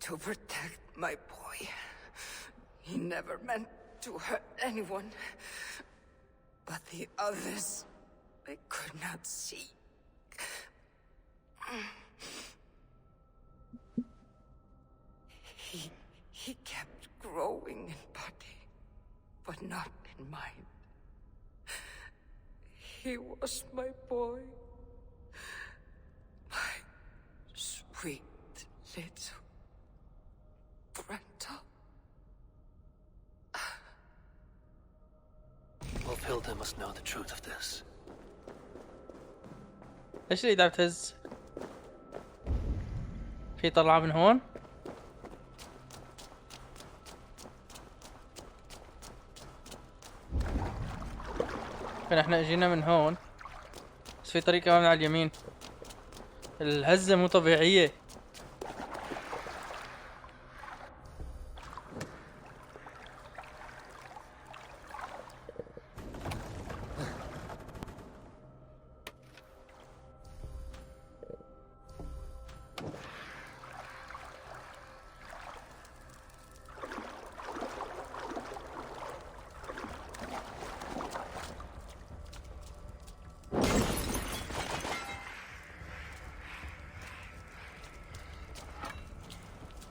To protect my boy. He never meant to hurt anyone. But the others, they could not see. He kept growing in body, but not in mind. He was my boy. My sweet little Grendel. Wolfhilda must know the truth of this. ايش اللي قاعد تهز؟ في طلعة من هون؟ احنا اجينا من هون، بس في طريق كمان على اليمين. الهزة مو طبيعية.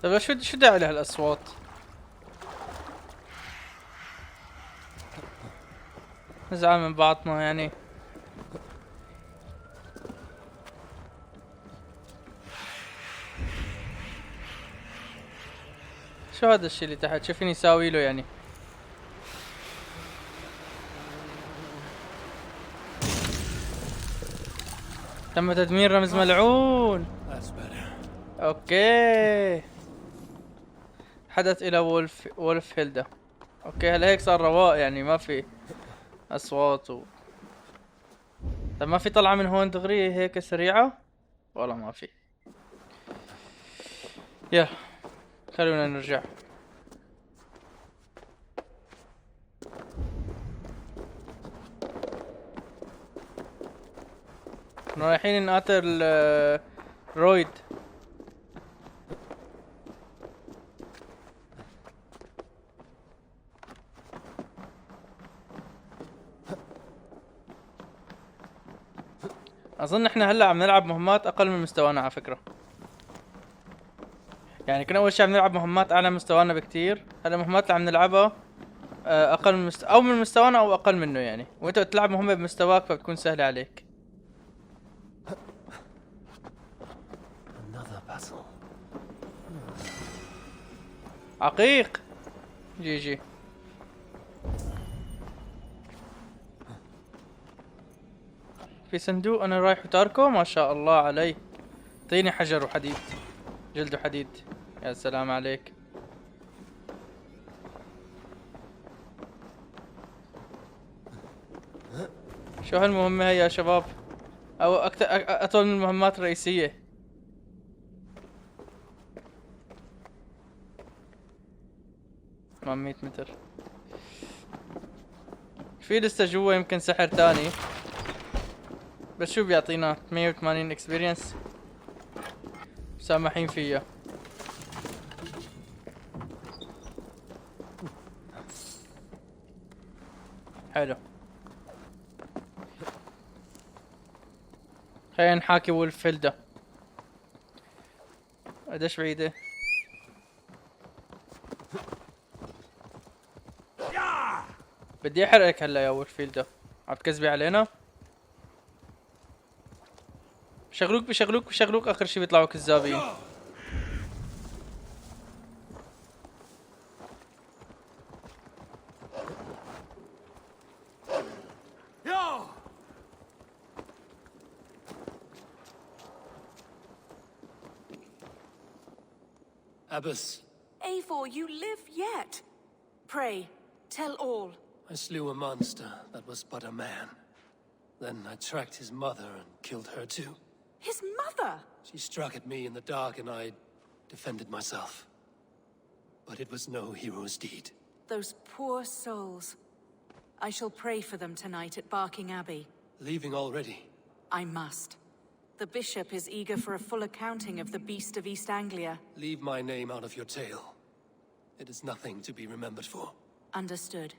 طيب شو داعي لهالاصوات؟ نزعل من بعضنا يعني. شو هذا الشي اللي تحت؟ شو فيني يساوي له يعني؟ تم تدمير رمز ملعون. اوكي. حدث الى وولف هيلدا. اوكي هلا هيك صار رواق يعني ما في اصوات طب ما في طلعة من هون دغري هيك سريعة؟ والله ما في. يلا خلونا نرجع. احنا رايحين نقاتل رويد. اظن احنا هلا عم نلعب مهمات اقل من مستوانا على فكرة. يعني كنا اول شي عم نلعب مهمات اعلى من مستوانا بكتير، هلا المهمات اللي عم نلعبها اقل من او من مستوانا او اقل منه يعني، وانت بتلعب مهمة بمستواك فبتكون سهلة عليك. عقيق جي في صندوق انا رايح وتاركه. ما شاء الله علي. اعطيني حجر وحديد، جلد وحديد. يا سلام عليك. شو هالمهمة هي يا شباب؟ او اكثر اطول من المهمات الرئيسية. ما 100 متر. في لسه جوا يمكن سحر تاني، بس شو بيعطينا 180 اكسبيرينس سامحين فيها. حلو. خلينا نحاكي وولف هيلدا. قديش بعيدة؟ بدي احرقك هلا يا وولف هيلدا. عم تكذبي علينا؟ بشغلوك اخر شي بيطلعوا كذابين. Abbess. Eivor, you live yet. Pray, tell all. I slew a monster that was but a man. Then I tracked his mother and killed her too. His mother? She struck at me in the dark and I defended myself. But it was no hero's deed. Those poor souls. I shall pray for them tonight at Barking Abbey. Leaving already? I must. The bishop is eager for a full accounting of the beast of East Anglia. Leave my name out of your tale. It is nothing to be remembered for. Understood.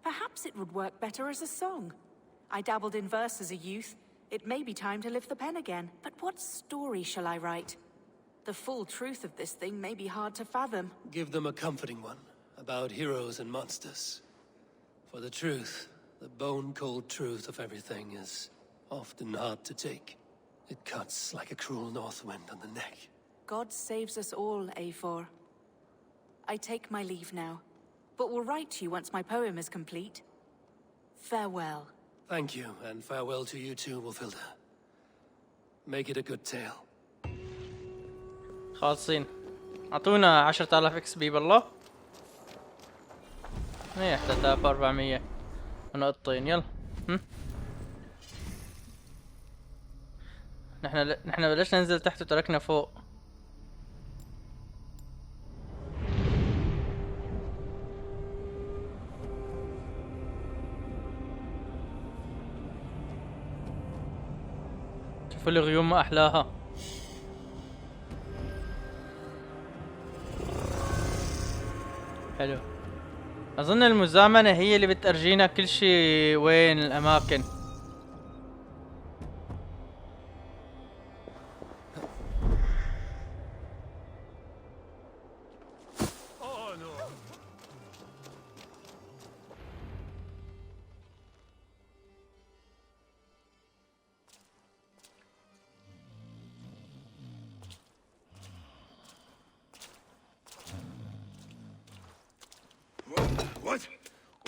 Perhaps it would work better as a song. I dabbled in verse as a youth. It may be time to lift the pen again. But what story shall I write? The full truth of this thing may be hard to fathom. Give them a comforting one, about heroes and monsters. For the truth, the bone-cold truth of everything is often hard to take. It cuts like a cruel north wind on the neck. God saves us all, Eivor. I take my leave now, but will write to you once my poem is complete. Farewell. Thank you, and farewell to you too, Wolfilda. Make it a good tale. خالصين. اعطونا 10,000 اكس بي بالله. ايه 3400 ونقطين. يلا نحن بلشنا ننزل تحت وتركنا فوق. شوفوا الغيوم ما احلاها. حلو. اظن المزامنة هي اللي بتأرجينا كل شي وين الاماكن.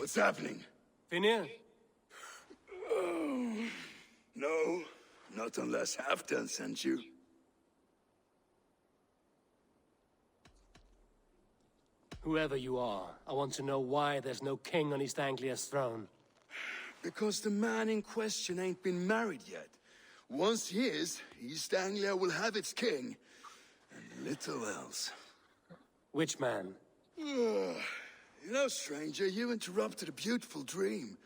What's happening? Finir? No, not unless Halfdan sent you. Whoever you are, I want to know why there's no king on East Anglia's throne. Because the man in question ain't been married yet. Once he is, East Anglia will have its king. And little else. Which man? You know, stranger, you interrupted a beautiful dream.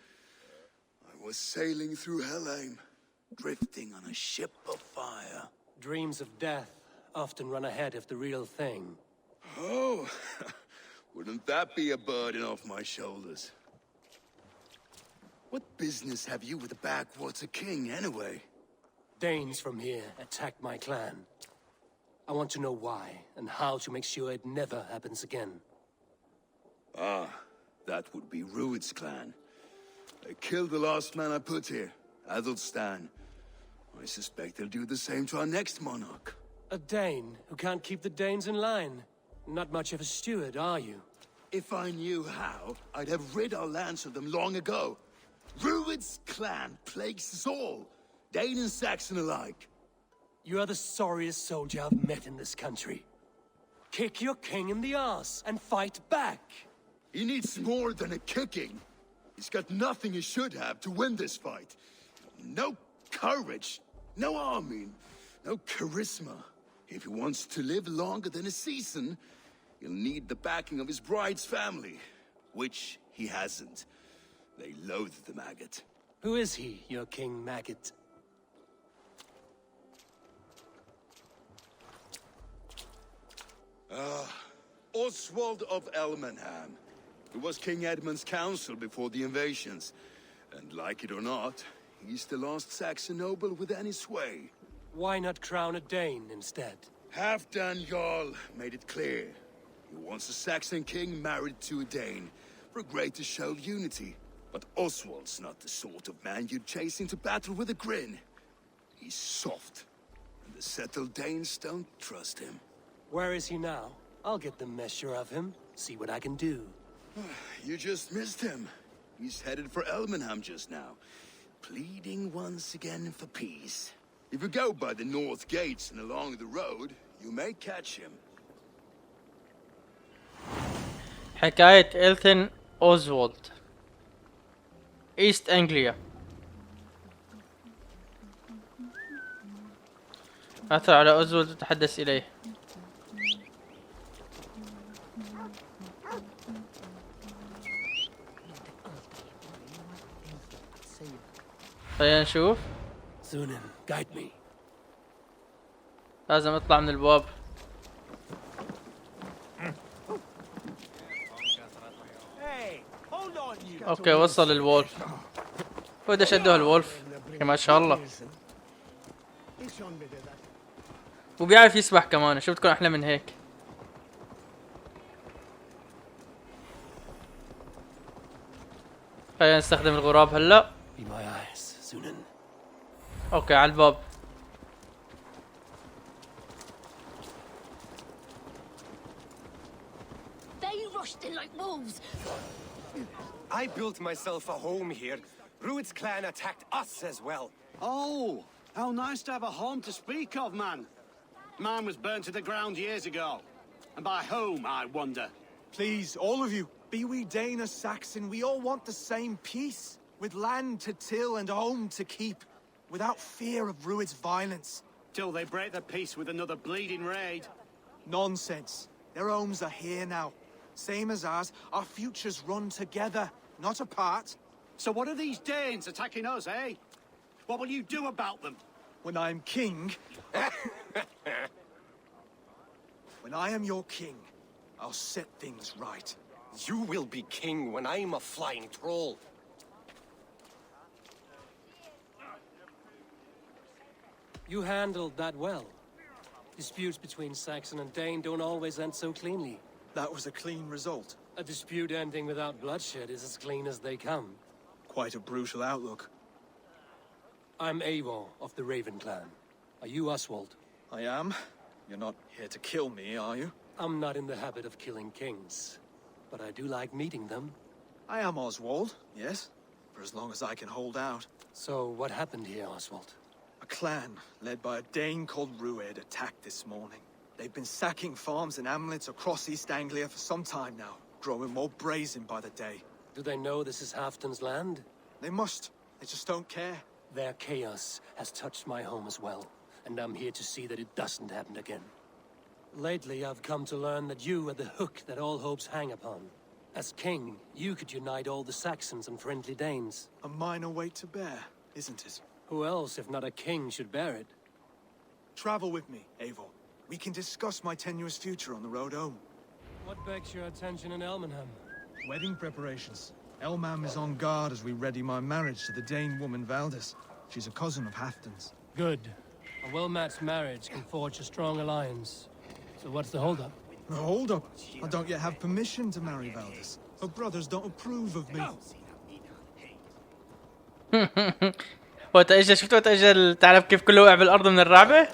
I was sailing through Helheim, drifting on a ship of fire. Dreams of death often run ahead of the real thing. Oh, wouldn't that be a burden off my shoulders? What business have you with the backwater king, anyway? Danes from here attacked my clan. I want to know why, and how to make sure it never happens again. Ah, that would be Rued's clan. They killed the last man I put here, Athelstan. I suspect they'll do the same to our next monarch. A Dane who can't keep the Danes in line. Not much of a steward, are you? If I knew how, I'd have rid our lands of them long ago. Rued's clan plagues us all, Dane and Saxon alike. You are the sorriest soldier I've met in this country. Kick your king in the arse and fight back. He needs more than a kicking. He's got nothing he should have to win this fight. No courage, no army, no charisma. If he wants to live longer than a season, he'll need the backing of his bride's family, which he hasn't. They loathe the maggot. Who is he, your King Maggot? Oswald of Elmenham. He was King Edmund's counsel before the invasions. And like it or not, he's the last Saxon noble with any sway. Why not crown a Dane instead? Halfdan Jarl made it clear. He wants a Saxon king married to a Dane, for a greater show of unity. But Oswald's not the sort of man you'd chase into battle with a grin. He's soft, and the settled Danes don't trust him. Where is he now? I'll get the measure of him, see what I can do. You just missed him. He's headed for Elmenham just now, pleading once again for peace. If you go by the north gates and along the road, you may catch him. حكاية إلثن أوزوالد إيست أنجليا. أثر على أوزوالد وتحدث إليه. خلينا نشوف. Sunan, guide me. لازم اطلع من الباب. اوكي وصل الولف. وده شده الولف. ما شاء الله. وبيعرف يسبح كمان، شوف تكون احلى من هيك. خلينا نستخدم الغراب هلا. اوكي على الباب. Like wolves. I built myself a home here. Rued's clan attacked us as well. Oh, how nice to have a home to speak of, man. Mine was burnt to the ground years ago. And by whom, I wonder? Please, all of you, be we Dane or Saxon, we all want the same peace. With land to till and home to keep. Without fear of Rued's violence. Till they break the peace with another bleeding raid. Nonsense. Their homes are here now. Same as ours, our futures run together, not apart. So what are these Danes attacking us, eh? What will you do about them? When I am king... When I am your king, I'll set things right. You will be king when I'm a flying troll. You handled that well. Disputes between Saxon and Dane don't always end so cleanly. That was a clean result. A dispute ending without bloodshed is as clean as they come. Quite a brutal outlook. I'm Eivor of the Raven clan. Are you Oswald? I am. You're not here to kill me, are you? I'm not in the habit of killing kings, but I do like meeting them. I am Oswald, yes, for as long as I can hold out. So, what happened here, Oswald? A clan, led by a Dane called Rued, attacked this morning. They've been sacking farms and hamlets across East Anglia for some time now, growing more brazen by the day. Do they know this is Halfton's land? They must. They just don't care. Their chaos has touched my home as well, and I'm here to see that it doesn't happen again. Lately, I've come to learn that you are the hook that all hopes hang upon. As king, you could unite all the Saxons and friendly Danes. A minor weight to bear, isn't it? Who else, if not a king, should bear it? Travel with me, Eivor. We can discuss my tenuous future on the road home. What begs your attention in Elmenham? Wedding preparations. Elmam is on guard as we ready my marriage to the Dane woman Valdis. She's a cousin of Halfton's. Good. A well-matched marriage can forge a strong alliance. So what's the holdup? The holdup? I don't yet have permission to marry Valdis. Her brothers don't approve of me. وقت اجى شفت وقت اجى تعرف كيف كله وقع بالارض من الرعبة؟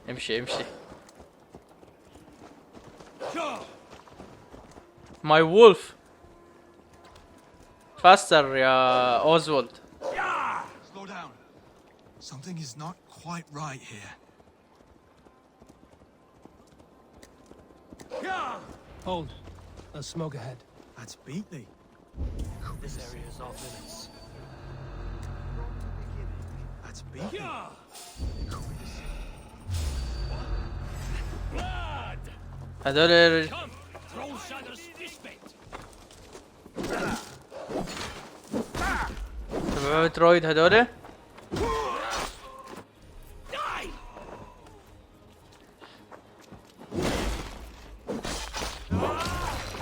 امشي امشي. My wolf. Faster يا اوزولد. Slow down. Something is not quite right here. Hold. There's smoke ahead. That's Beatley. This area is off limits. That's Beatley. هذول تبعوا ترويد هذول.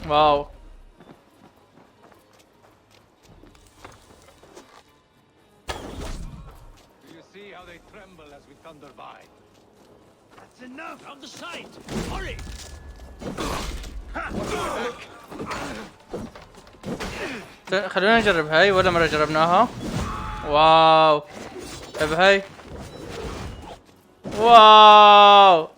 واو. Do you see how they tremble as we thunder by? That's enough! On the side! Hurry! خلونا نجرب هاي ولا مرة جربناها. واو. بهاي. واو.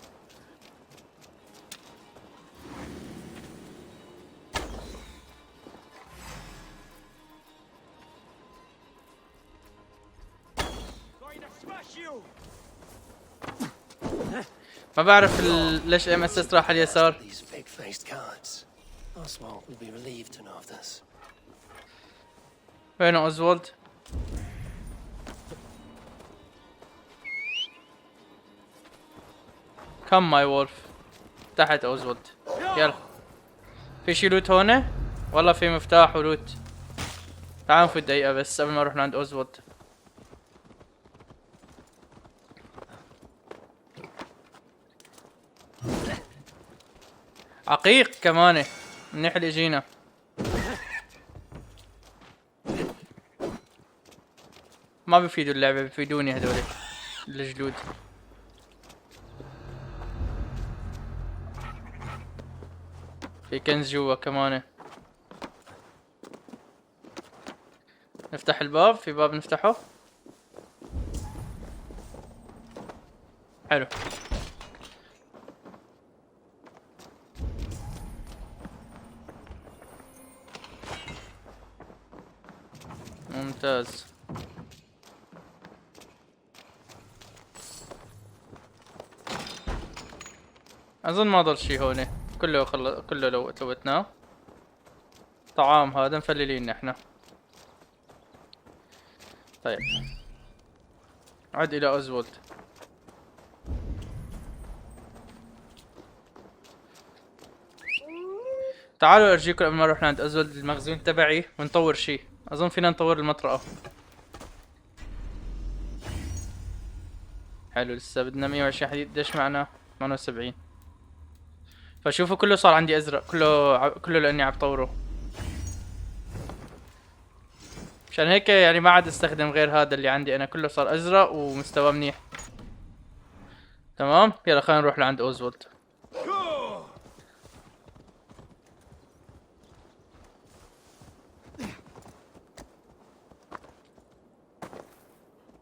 ما بعرف ليش ام اس اس راح على اليسار. These big-faced cards. Oswald will be relieved to know of this. وين اوزولد؟ كم ماي وولف. تحت اوزولد. يلا. في شي لوت هون؟ والله في مفتاح ولوت. تعالوا في دقيقة بس قبل ما نروح لعند اوزولد. عقيق كمان منيح اللي جينا. ما بيفيدوا اللعبة، بيفيدوني هذول الجلود. في كنز جوا كمان. نفتح الباب، في باب نفتحه. حلو. ممتاز. اظن ما ضل شي هون، كله كله لوتناه. طعام هذا مفللين احنا. طيب عد الى اوزولد. تعالوا ارجيكم قبل ما نروح لعند اوزولد المخزون تبعي ونطور شي. اظن فينا نطور المطرقة. حلو لسه بدنا 120 حديد. قديش معنا؟ 78. فشوفوا كله صار عندي ازرق، كله لاني عم بطوره. مشان هيك يعني ما عاد استخدم غير هذا اللي عندي انا، كله صار ازرق ومستوى منيح. تمام يلا خلينا نروح لعند اوزولد.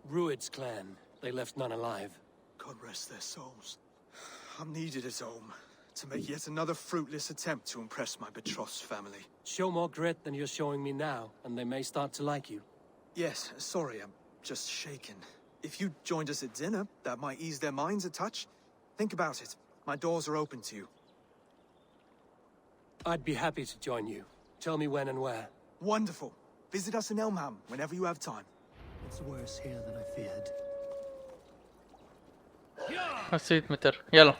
Rued's clan. They left none alive. God rest their souls. I'm needed at home to make yet another fruitless attempt to impress my betrothed's family. Show more grit than you're showing me now, and they may start to like you. Yes, sorry, I'm just shaken. If you joined us at dinner, that might ease their minds a touch. Think about it. My doors are open to you. I'd be happy to join you. Tell me when and where. Wonderful. Visit us in Elmham whenever you have time. It's worse here than I feared. 500 متر يلا